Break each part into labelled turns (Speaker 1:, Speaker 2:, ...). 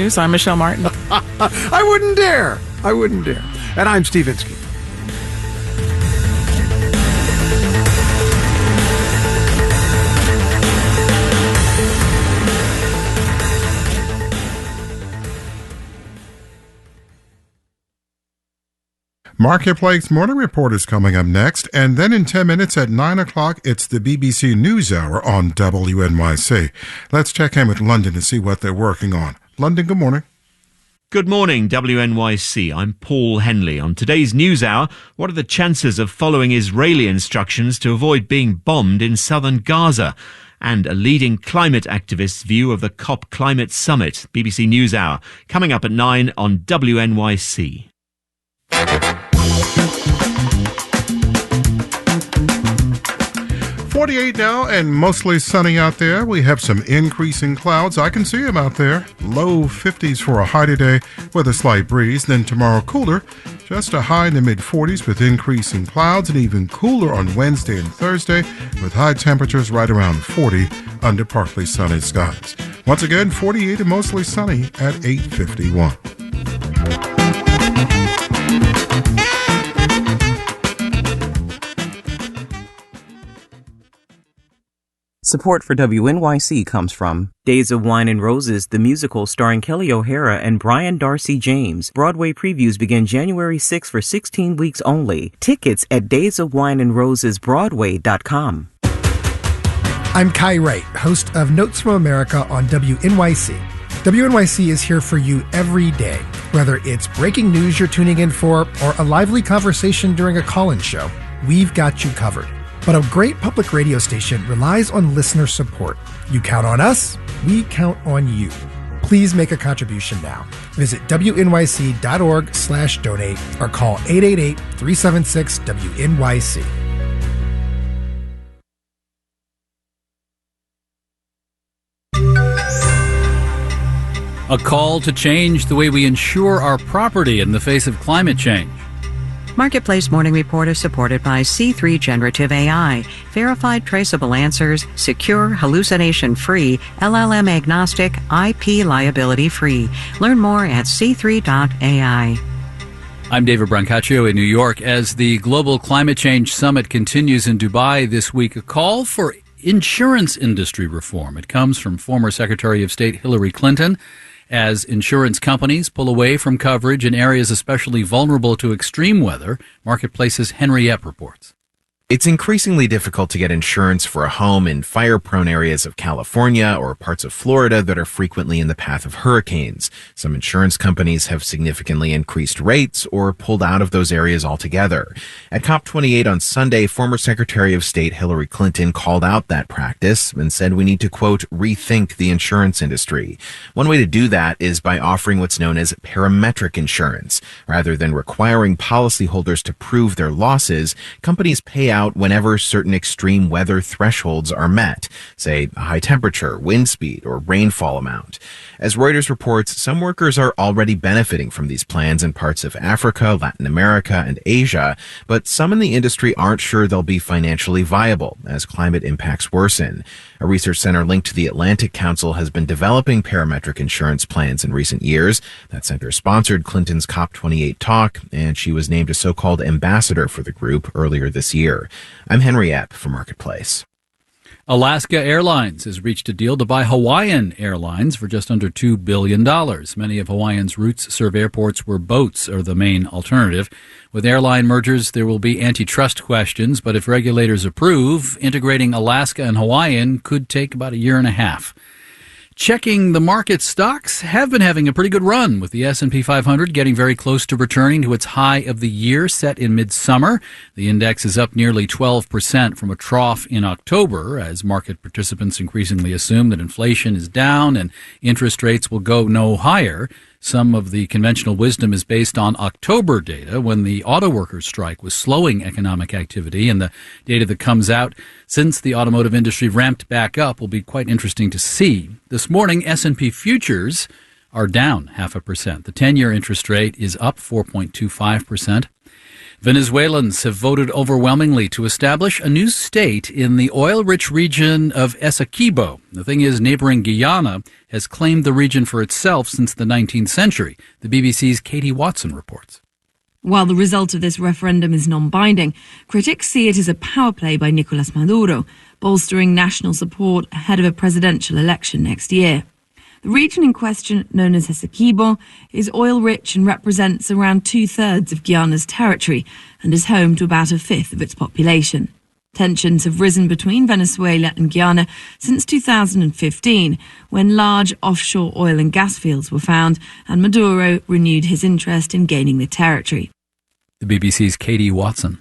Speaker 1: I'm Michelle Martin.
Speaker 2: I wouldn't dare. I wouldn't dare. And I'm Steve Inskeep.
Speaker 3: Marketplace Morning Report is coming up next, and then in 10 minutes at 9 o'clock, it's the BBC NewsHour on WNYC. Let's check in with London to see what they're working on. London, good morning.
Speaker 4: Good morning, WNYC. I'm Paul Henley. On today's NewsHour, what are the chances of following Israeli instructions to avoid being bombed in southern Gaza? And a leading climate activist's view of the COP Climate Summit. BBC NewsHour, coming up at 9 on WNYC.
Speaker 3: 48 now and mostly sunny out there. We have some increasing clouds. I can see them out there. Low 50s for a high today with a slight breeze. Then tomorrow cooler, just a high in the mid-40s with increasing clouds, and even cooler on Wednesday and Thursday with high temperatures right around 40 under partly sunny skies. Once again, 48 and mostly sunny at 8:51.
Speaker 5: Support for WNYC comes from Days of Wine and Roses, the musical starring Kelly O'Hara and Brian Darcy James. Broadway previews begin January 6 for 16 weeks only. Tickets at daysofwineandrosesbroadway.com.
Speaker 6: I'm Kai Wright, host of Notes from America on WNYC. WNYC is here for you every day, whether it's breaking news you're tuning in for or a lively conversation during a call-in show. We've got you covered. But a great public radio station relies on listener support. You count on us, we count on you. Please make a contribution now. Visit wnyc.org/donate or call 888-376-WNYC.
Speaker 7: A call to change the way we insure our property in the face of climate change.
Speaker 8: Marketplace Morning Report is supported by C3 Generative AI. Verified traceable answers, secure, hallucination-free, LLM-agnostic, IP liability-free. Learn more at c3.ai.
Speaker 7: I'm David Brancaccio in New York. As the Global Climate Change Summit continues in Dubai this week, a call for insurance industry reform. It comes from former Secretary of State Hillary Clinton. As insurance companies pull away from coverage in areas especially vulnerable to extreme weather, Marketplace's Henry Epp reports.
Speaker 9: It's increasingly difficult to get insurance for a home in fire-prone areas of California or parts of Florida that are frequently in the path of hurricanes. Some insurance companies have significantly increased rates or pulled out of those areas altogether. At COP28 on Sunday, former Secretary of State Hillary Clinton called out that practice and said we need to, quote, rethink the insurance industry. One way to do that is by offering what's known as parametric insurance. Rather than requiring policyholders to prove their losses, companies pay out whenever certain extreme weather thresholds are met, say a high temperature, wind speed, or rainfall amount. As Reuters reports, some workers are already benefiting from these plans in parts of Africa, Latin America, and Asia, but some in the industry aren't sure they'll be financially viable as climate impacts worsen. A research center linked to the Atlantic Council has been developing parametric insurance plans in recent years. That center sponsored Clinton's COP28 talk, and she was named a so-called ambassador for the group earlier this year. I'm Henry Epp for Marketplace.
Speaker 7: Alaska Airlines has reached a deal to buy Hawaiian Airlines for just under $2 billion. Many of Hawaiian's routes serve airports where boats are the main alternative. With airline mergers, there will be antitrust questions, but if regulators approve, integrating Alaska and Hawaiian could take about a year and a half. Checking the market, stocks have been having a pretty good run, with the S&P 500 getting very close to returning to its high of the year set in midsummer. The index is up nearly 12% from a trough in October, as market participants increasingly assume that inflation is down and interest rates will go no higher. Some of the conventional wisdom is based on October data, when the auto workers' strike was slowing economic activity, and the data that comes out since the automotive industry ramped back up will be quite interesting to see. This morning, S&P futures are down 0.5%. The 10-year interest rate is up 4.25%. Venezuelans have voted overwhelmingly to establish a new state in the oil-rich region of Essequibo. The thing is, neighboring Guyana has claimed the region for itself since the 19th century. The BBC's Katie Watson reports.
Speaker 1: While the result of this referendum is non-binding, critics see it as a power play by Nicolas Maduro, bolstering national support ahead of a presidential election next year. The region in question, known as Essequibo, is oil-rich and represents around 2/3 of Guyana's territory and is home to about 1/5 of its population. Tensions have risen between Venezuela and Guyana since 2015, when large offshore oil and gas fields were found, and Maduro renewed his interest in gaining the territory.
Speaker 7: The BBC's Katie Watson.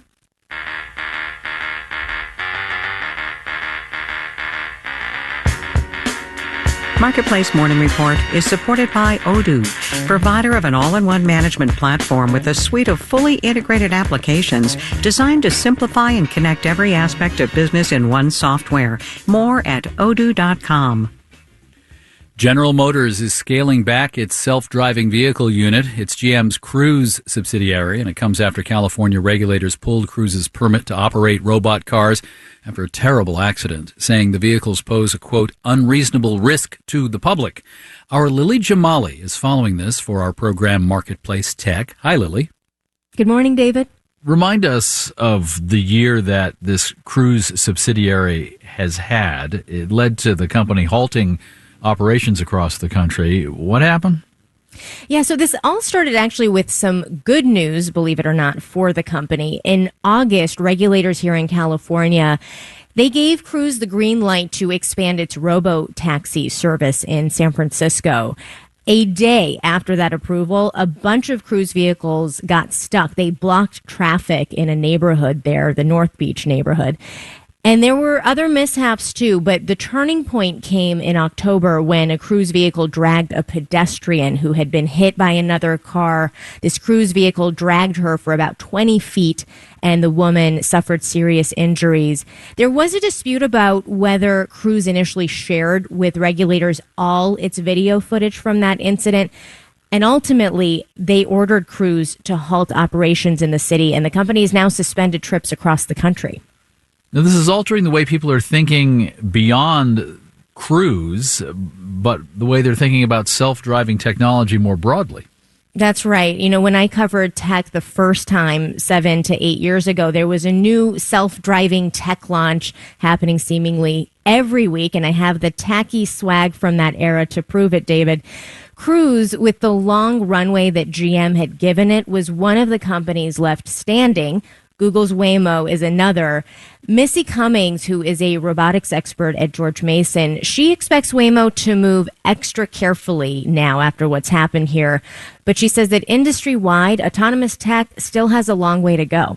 Speaker 8: Marketplace Morning Report is supported by Odoo, provider of an all-in-one management platform with a suite of fully integrated applications designed to simplify and connect every aspect of business in one software. More at odoo.com.
Speaker 7: General Motors is scaling back its self-driving vehicle unit. It's GM's Cruise subsidiary, and it comes after California regulators pulled Cruise's permit to operate robot cars after a terrible accident, saying the vehicles pose a, quote, unreasonable risk to the public. Our Lily Jamali is following this for our program Marketplace Tech. Hi, Lily.
Speaker 10: Good morning, David.
Speaker 7: Remind us of the year that this Cruise subsidiary has had. It led to the company halting operations across the country. What happened?
Speaker 10: Yeah, so this all started actually with some good news, believe it or not, for the company. In August, regulators here in California, they gave Cruise the green light to expand its robo-taxi service in San Francisco. A day after that approval, a bunch of Cruise vehicles got stuck. They blocked traffic in a neighborhood there, the North Beach neighborhood. And there were other mishaps too, but the turning point came in October when a Cruise vehicle dragged a pedestrian who had been hit by another car. This Cruise vehicle dragged her for about 20 feet, and the woman suffered serious injuries. There was a dispute about whether Cruise initially shared with regulators all its video footage from that incident. And ultimately, they ordered Cruise to halt operations in the city, and the company has now suspended trips across the country.
Speaker 7: Now, this is altering the way people are thinking beyond Cruise, but the way they're thinking about self-driving technology more broadly.
Speaker 10: That's right. You know, when I covered tech the first time 7 to 8 years ago, there was a new self-driving tech launch happening seemingly every week, and I have the tacky swag from that era to prove it, David. Cruise, with the long runway that GM had given it, was one of the companies left standing. Google's Waymo is another. Missy Cummings, who is a robotics expert at George Mason, she expects Waymo to move extra carefully now after what's happened here. But she says that industry-wide, autonomous tech still has a long way to go.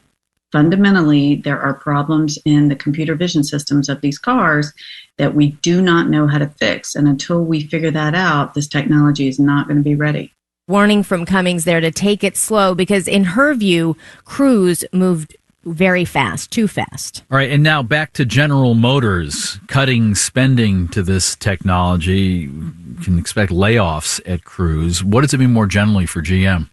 Speaker 11: Fundamentally, there are problems in the computer vision systems of these cars that we do not know how to fix. And until we figure that out, this technology is not going to be ready.
Speaker 10: Warning from Cummings there to take it slow because in her view, Cruise moved very fast, too fast.
Speaker 7: All right, and now back to General Motors cutting spending to this technology. You can expect layoffs at Cruise. What does it mean more generally for GM?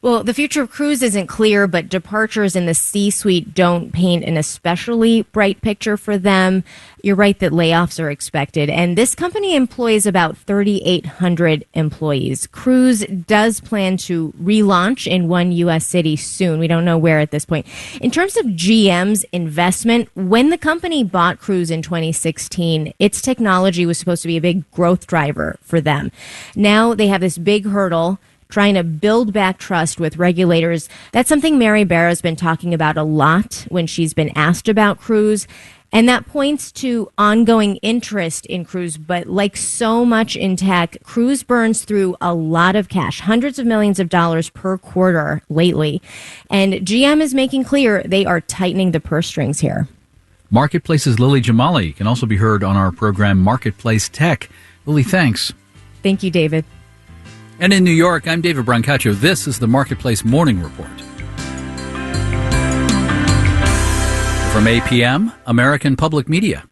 Speaker 10: Well, the future of Cruise isn't clear, but departures in the C-suite don't paint an especially bright picture for them. You're right that layoffs are expected, and this company employs about 3,800 employees. Cruise does plan to relaunch in one U.S. city soon. We don't know where at this point. In terms of GM's investment, when the company bought Cruise in 2016, its technology was supposed to be a big growth driver for them. Now they have this big hurdle trying to build back trust with regulators. That's something Mary Barra has been talking about a lot when she's been asked about Cruise. And that points to ongoing interest in Cruise. But like so much in tech, Cruise burns through a lot of cash, hundreds of millions of dollars per quarter lately. And GM is making clear they are tightening the purse strings here.
Speaker 7: Marketplace's Lily Jamali can also be heard on our program Marketplace Tech. Lily, thanks.
Speaker 10: Thank you, David.
Speaker 7: And in New York, I'm David Brancaccio. This is the Marketplace Morning Report. From APM, American Public Media.